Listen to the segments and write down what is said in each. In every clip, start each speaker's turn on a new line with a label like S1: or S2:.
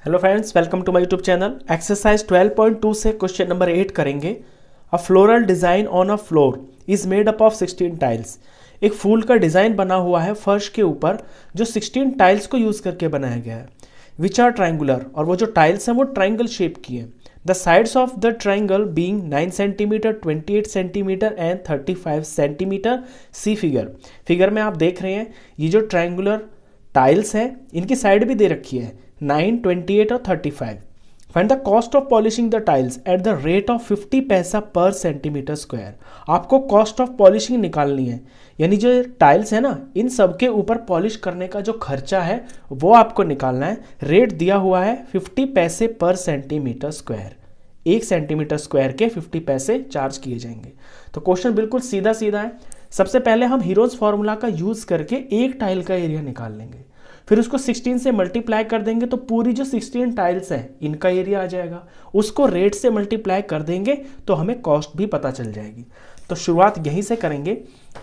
S1: Hello friends, welcome to my YouTube channel. Exercise 12.2 से question number 8 करेंगे। A floral design on a floor is made up of 16 tiles. एक फूल का design बना हुआ है फर्श के ऊपर जो 16 टाइल्स को यूज़ करके बनाया गया है, विच आर ट्राइंगुलर। और वो जो टाइल्स हैं वो ट्राइंगल शेप की हैं। The sides of the triangle being 9 centimetre, 28 centimetre and 35 centimetre. See figure में आप देख रहे हैं ये जो ट्राइंगुलर टाइल्स हैं इनकी साइड भी दे रखी है 9, 28 और 35। Find the cost of polishing the tiles at the rate of 50 पैसा पर सेंटीमीटर स्क्वायर। आपको कॉस्ट ऑफ पॉलिशिंग निकालनी है, यानी जो टाइल्स है ना इन सब के ऊपर पॉलिश करने का जो खर्चा है वो आपको निकालना है। रेट दिया हुआ है 50 पैसे पर सेंटीमीटर स्क्वायर। 1 सेंटीमीटर स्क्वायर के 50 पैसे चार्ज किए जाएंगे। तो क्वेश्चन बिल्कुल सीधा सीधा है। सबसे पहले हम हीरोज फॉर्मूला का यूज करके एक टाइल का एरिया निकाल लेंगे, फिर उसको 16 से मल्टीप्लाई कर देंगे तो पूरी जो 16 टाइल्स हैं इनका एरिया आ जाएगा। उसको रेट से मल्टीप्लाई कर देंगे तो हमें कॉस्ट भी पता चल जाएगी। तो शुरुआत यहीं से करेंगे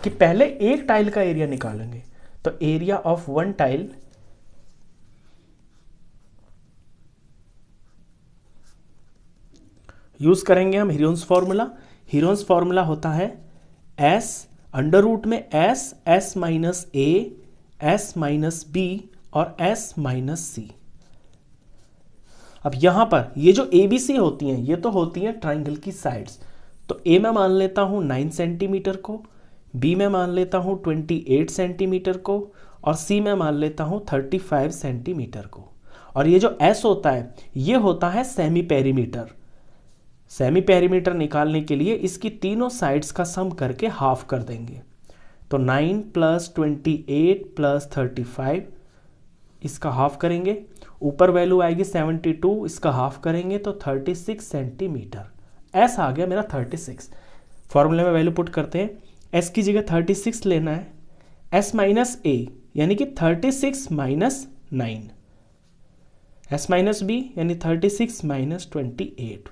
S1: कि पहले एक टाइल का एरिया निकालेंगे। तो area of one tile use करेंगे हम हीरोन्स फॉर्मूला। हीरोन्स फॉर्मूला होता है एस अंडर रूट में एस माइनस ए, एस माइनस बी और एस माइनस सी। अब यहां पर ये जो ए बी सी होती हैं ये तो होती हैं ट्राइंगल की साइड्स। तो ए में मान लेता हूं 9 सेंटीमीटर को, बी में मान लेता हूं 28 सेंटीमीटर को और सी में मान लेता हूं 35 सेंटीमीटर को। और ये जो एस होता है ये होता है सेमी पेरीमीटर। सेमी पेरीमीटर निकालने के लिए इसकी तीनों साइड्स का सम करके हाफ कर देंगे। तो 9 प्लस 28 प्लस 35 इसका हाफ करेंगे, ऊपर वैल्यू आएगी 72, इसका हाफ करेंगे तो 36 सेंटीमीटर। एस आ गया मेरा 36। फॉर्मूले में वैल्यू पुट करते हैं, एस की जगह 36 लेना है, एस माइनस ए यानी कि 36 माइनस 9, एस माइनस बी यानी 36 माइनस 28,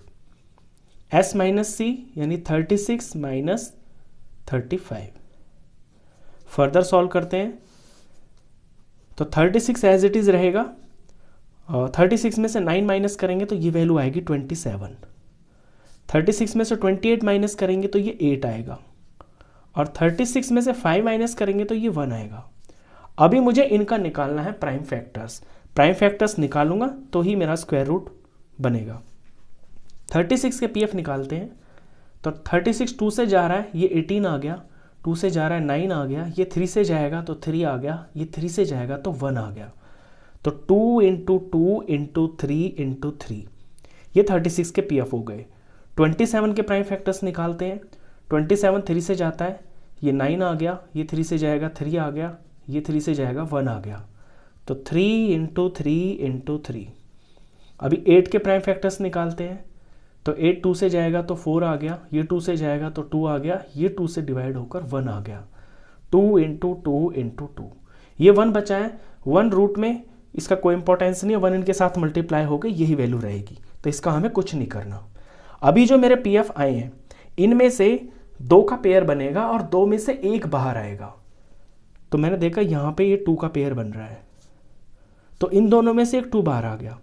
S1: एस माइनस सी यानी 36 माइनस 35। फर्दर सॉल्व करते हैं तो 36 एज इट इज रहेगा और 36 में से 9 माइनस करेंगे तो ये वैल्यू आएगी 27। 36 में से 28 माइनस करेंगे तो ये 8 आएगा और 36 में से 5 माइनस करेंगे तो ये 1 आएगा। अभी मुझे इनका निकालना है प्राइम फैक्टर्स। प्राइम फैक्टर्स निकालूंगा तो ही मेरा स्क्वायर रूट बनेगा। 36 के पीएफ निकालते हैं तो 36 2 से जा रहा है ये 18 आ गया, 2 से जा रहा है 9 आ गया, ये 3 से जाएगा तो 3 आ गया, ये 3 से जाएगा तो 1 आ गया। तो 2 इंटू 2 इंटू 3 इंटू 3 ये 36 के पीएफ हो गए। 27 के प्राइम फैक्टर्स निकालते हैं। 27 3 से जाता है, ये 9 आ गया, ये 3 से जाएगा 3 आ गया, ये 3 से जाएगा 1 आ गया। तो 3 इंटू 3 इंटू 3। अभी 8 के प्राइम फैक्टर्स निकालते हैं तो 8 2 से जाएगा तो 4 आ गया, ये 2 से जाएगा तो 2 आ गया, ये 2 से डिवाइड होकर 1 आ गया। 2 इंटू 2 इंटू 2 ये 1 बचा है। 1 रूट में इसका कोई इंपॉर्टेंस नहीं है, 1 इनके साथ मल्टीप्लाई हो गई यही वैल्यू रहेगी, तो इसका हमें कुछ नहीं करना। अभी जो मेरे पीएफ आए हैं इनमें से 2 का पेयर बनेगा और 2 में से 1 बाहर आएगा। तो मैंने देखा यहाँ पे ये 2 का पेयर बन रहा है तो इन दोनों में से एक 2 बाहर आ गया।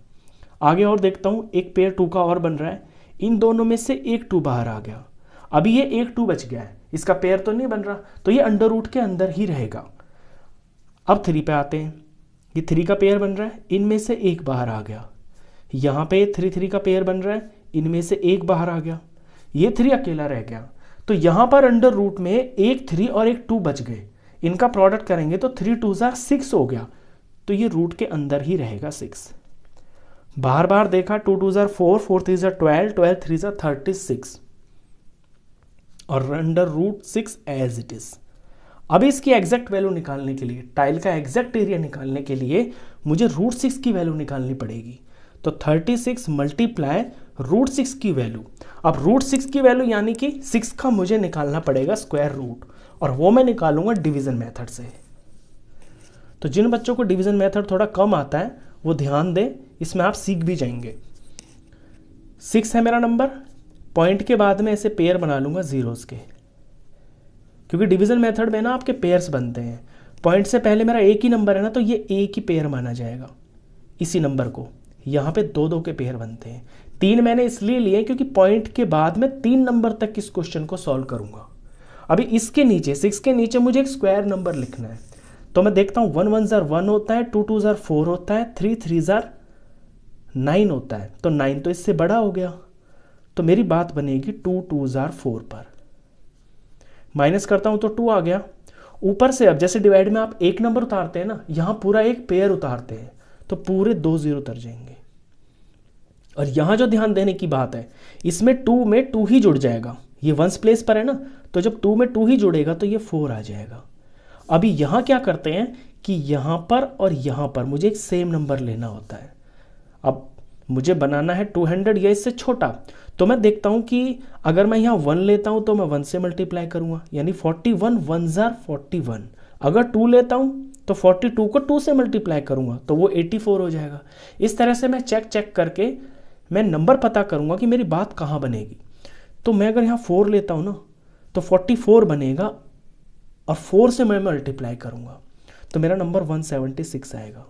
S1: आगे और देखता हूँ, एक पेयर 2 का और बन रहा है, इन दोनों में से एक 2 बाहर आ गया। अभी ये एक 2 बच गया है, इसका पेयर तो नहीं बन रहा तो ये अंडर रूट के अंदर ही रहेगा। अब 3 पे आते हैं, ये 3 का पेयर बन रहा है, इनमें से एक बाहर आ गया। यहाँ पे 3 का पेयर बन रहा है, इनमें से एक बाहर आ गया, ये 3 अकेला रह गया। तो यहाँ पर अंडर रूट में एक 3 और एक 2 बच गए, इनका प्रोडक्ट करेंगे तो 3 2 6 हो गया। तो ये रूट के अंदर ही रहेगा 6। बार बार देखा, 2 2 4, 4 3 12, 12 3 36 और under root 6 as it is. अभी इसकी एग्जैक्ट वैल्यू निकालने के लिए, टाइल का एग्जैक्ट एरिया निकालने के लिए मुझे रूट 6 की वैल्यू निकालनी पड़ेगी। तो 36 मल्टीप्लाई रूट 6 की वैल्यू। अब रूट 6 की वैल्यू यानी कि 6 का मुझे निकालना पड़ेगा स्क्वायर रूट, और वो मैं निकालूंगा डिवीजन मेथड से। तो जिन बच्चों को डिवीजन मेथड थोड़ा कम आता है वो ध्यान दें, इसमें आप सीख भी जाएंगे। 6 है मेरा नंबर, पॉइंट के बाद में ऐसे पेयर बना लूंगा जीरोस के, क्योंकि डिवीजन मेथड में ना आपके पेयर्स बनते हैं। पॉइंट से पहले मेरा एक ही नंबर है ना तो ये एक ही पेयर माना जाएगा इसी नंबर को। यहाँ पे 2-2 के पेयर बनते हैं। 3 मैंने इसलिए लिए क्योंकि पॉइंट के बाद मैं 3 नंबर तक इस क्वेश्चन को सॉल्व करूंगा। अभी इसके नीचे 6 के नीचे मुझे एक स्क्वायर नंबर लिखना है, तो मैं देखता हूँ 1 1 जार 1 होता है, 2 2 जार 4 होता है, 3 3 जार 9 होता है। तो 9 तो इससे बड़ा हो गया, तो मेरी बात बनेगी 2 2 जार 4 पर। माइनस करता हूँ तो 2 आ गया। ऊपर से अब जैसे डिवाइड में आप एक नंबर उतारते हैं ना, यहाँ पूरा एक पेयर उतारते हैं, तो पूरे 2 0 उतर जाएंगे। और यहाँ जो ध्यान देने की बात है, इसमें 2 में 2 ही जुड़ जाएगा। ये वंस प्लेस पर है ना, तो जब 2 में 2 ही जुड़ेगा तो ये 4 आ जाएगा। अभी यहाँ क्या करते हैं कि यहाँ पर और यहाँ पर मुझे एक सेम नंबर लेना होता है। अब मुझे बनाना है 200 या इससे छोटा, तो मैं देखता हूँ कि अगर मैं यहाँ 1 लेता हूँ तो मैं 1 से मल्टीप्लाई करूँगा, यानी 41 1 जार 41। अगर 2 लेता हूँ तो 42 को 2 से मल्टीप्लाई करूँगा तो वो 84 हो जाएगा। इस तरह से मैं चेक करके मैं नंबर पता करूँगा कि मेरी बात कहाँ बनेगी। तो मैं अगर यहाँ 4 लेता हूँ ना, तो 44 बनेगा और 4 से मैं मल्टीप्लाई करूँगा तो मेरा नंबर 176 आएगा।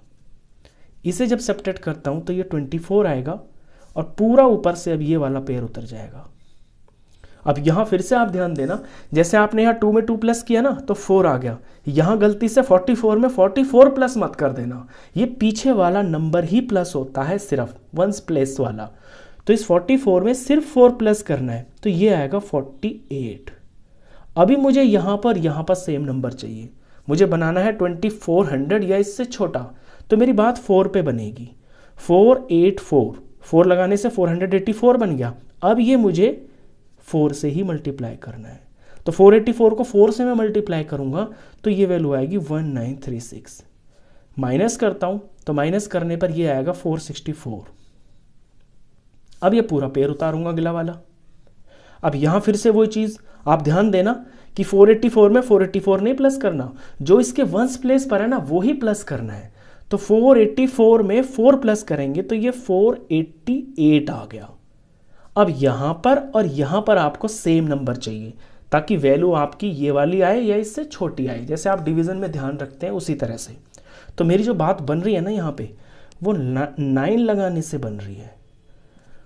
S1: इसे जब सब्ट्रैक्ट करता हूँ तो ये 24 आएगा और पूरा ऊपर से अब ये वाला पेयर उतर जाएगा। अब यहाँ फिर से आप ध्यान देना, जैसे आपने यहाँ 2 में 2 प्लस किया ना तो 4 आ गया। यहाँ गलती से 44 में 44 प्लस मत कर देना, ये पीछे वाला नंबर ही प्लस होता है, सिर्फ वंस प्लेस वाला। तो इस 44 में सिर्फ 4 प्लस करना है, तो ये आएगा 48। अभी मुझे यहाँ पर सेम नंबर चाहिए, मुझे बनाना है 2400 या इससे छोटा, तो मेरी बात 4 पे बनेगी। 484, 4 लगाने से 484 बन गया। अब ये मुझे 4 से ही मल्टीप्लाई करना है, तो 484 को 4 से मैं मल्टीप्लाई करूंगा तो ये वैल्यू आएगी 1936। माइनस करता हूं तो माइनस करने पर ये आएगा 464। अब ये पूरा पेयर उतारूंगा अगला वाला। अब यहां फिर से वही चीज आप ध्यान देना कि 484 में 484 नहीं प्लस करना, जो इसके वंस प्लेस पर है ना वो ही प्लस करना है। तो 484 में 4 प्लस करेंगे तो ये 488 आ गया। अब यहां पर और यहां पर आपको सेम नंबर चाहिए ताकि वैल्यू आपकी ये वाली आए या इससे छोटी आए, जैसे आप डिवीजन में ध्यान रखते हैं उसी तरह से। तो मेरी जो बात बन रही है ना यहाँ पे, वो 9 लगाने से बन रही है।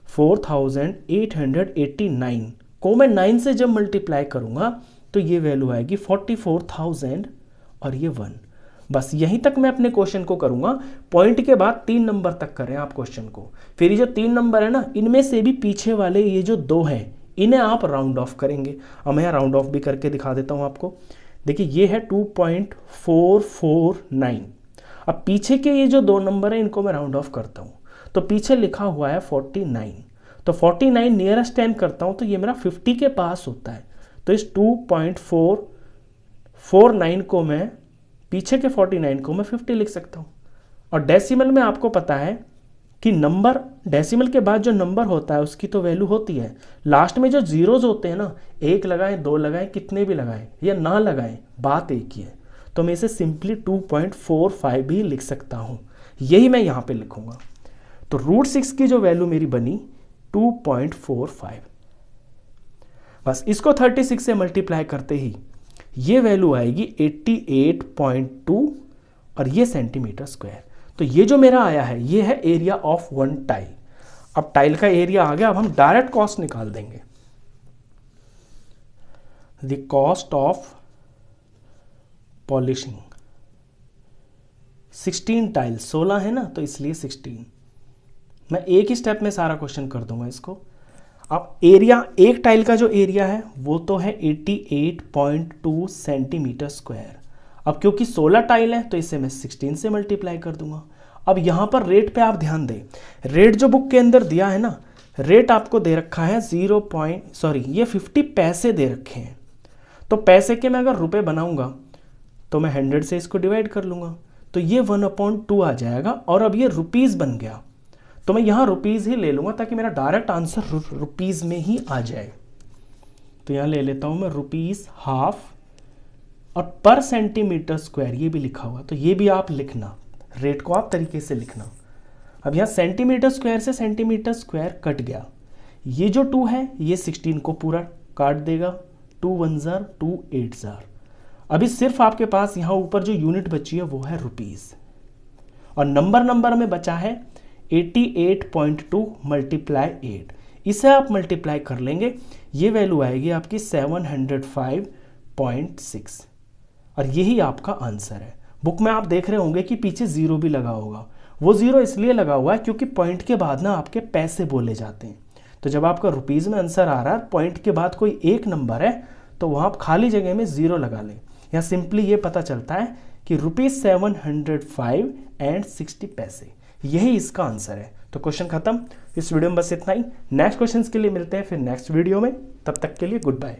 S1: 4889 को मैं 9 से जब मल्टीप्लाई करूंगा तो ये वैल्यू आएगी 44,000 और ये 1। बस यहीं तक मैं अपने क्वेश्चन को करूंगा। पॉइंट के बाद 3 नंबर तक करें आप क्वेश्चन को। फिर ये जो 3 नंबर है ना, इनमें से भी पीछे वाले ये जो 2 हैं इन्हें आप राउंड ऑफ करेंगे। अब मैं यहाँ राउंड ऑफ भी करके दिखा देता हूँ आपको। देखिए ये है 2.449। अब पीछे के ये जो 2 नंबर है इनको मैं राउंड ऑफ करता हूँ, तो पीछे लिखा हुआ है 49, तो 49 नियरेस्ट 10 करता हूँ तो ये मेरा 50 के पास होता है। तो इस 2.449 को मैं, पीछे के 49 को मैं 50 लिख सकता हूँ। और डेसिमल में आपको पता है कि नंबर, डेसिमल के बाद जो नंबर होता है उसकी तो वैल्यू होती है। लास्ट में जो जीरोज होते हैं ना, 1 लगाएं 2 लगाएं कितने भी लगाएं या ना लगाएं, बात एक ही है। तो मैं इसे सिंपली 2.45 भी लिख सकता हूँ, यही मैं यहाँ पे लिखूंगा। तो √6 की जो वैल्यू मेरी बनी 2.45। बस इसको 36 से मल्टीप्लाई करते ही ये वैल्यू आएगी 88.2 और ये सेंटीमीटर स्क्वायर। तो ये जो मेरा आया है ये है एरिया ऑफ 1 टाइल। अब टाइल का एरिया आ गया, अब हम डायरेक्ट कॉस्ट निकाल देंगे। The cost of polishing 16 tile, 16 है ना तो इसलिए 16। मैं एक ही स्टेप में सारा क्वेश्चन कर दूंगा इसको। अब एरिया, एक टाइल का जो एरिया है वो तो है 88.2 सेंटीमीटर स्क्वायर। अब क्योंकि 16 टाइल है तो इसे मैं 16 से मल्टीप्लाई कर दूंगा। अब यहाँ पर रेट पे आप ध्यान दें, रेट जो बुक के अंदर दिया है ना, रेट आपको दे रखा है ये 50 पैसे दे रखे हैं। तो पैसे के मैं अगर रुपए बनाऊंगा तो मैं 100 से इसको डिवाइड कर लूंगा, तो ये 1/2 आ जाएगा। और अब ये रुपीज़ बन गया, तो मैं यहाँ रुपीज़ ही ले लूँगा ताकि मेरा डायरेक्ट आंसर रुपीज़ में ही आ जाए। तो यहाँ ले लेता हूँ मैं ₹1/2 और पर सेंटीमीटर स्क्वायर ये भी लिखा हुआ, तो ये भी आप लिखना, रेट को आप तरीके से लिखना। अब यहाँ सेंटीमीटर स्क्वायर से सेंटीमीटर स्क्वायर कट गया, ये जो 2 है ये 16 को पूरा काट देगा, 2 1 जार 2 8 जार। अभी सिर्फ आपके पास यहाँ ऊपर जो यूनिट बची है वो है रुपीज़, और नंबर में बचा है 88.2 मल्टीप्लाई 8, इसे आप मल्टीप्लाई कर लेंगे, ये वैल्यू आएगी आपकी 705.6 और यही आपका आंसर है। बुक में आप देख रहे होंगे कि पीछे जीरो भी लगा होगा, वो जीरो इसलिए लगा हुआ है क्योंकि पॉइंट के बाद ना आपके पैसे बोले जाते हैं। तो जब आपका रुपीज़ में आंसर आ रहा है, पॉइंट के बाद कोई एक नंबर है, तो वहाँ आप खाली जगह में ज़ीरो लगा लें। यहाँ सिंपली ये पता चलता है कि ₹705.60, यही इसका आंसर है। तो क्वेश्चन खत्म। इस वीडियो में बस इतना ही। नेक्स्ट क्वेश्चन के लिए मिलते हैं फिर नेक्स्ट वीडियो में, तब तक के लिए गुड बाय।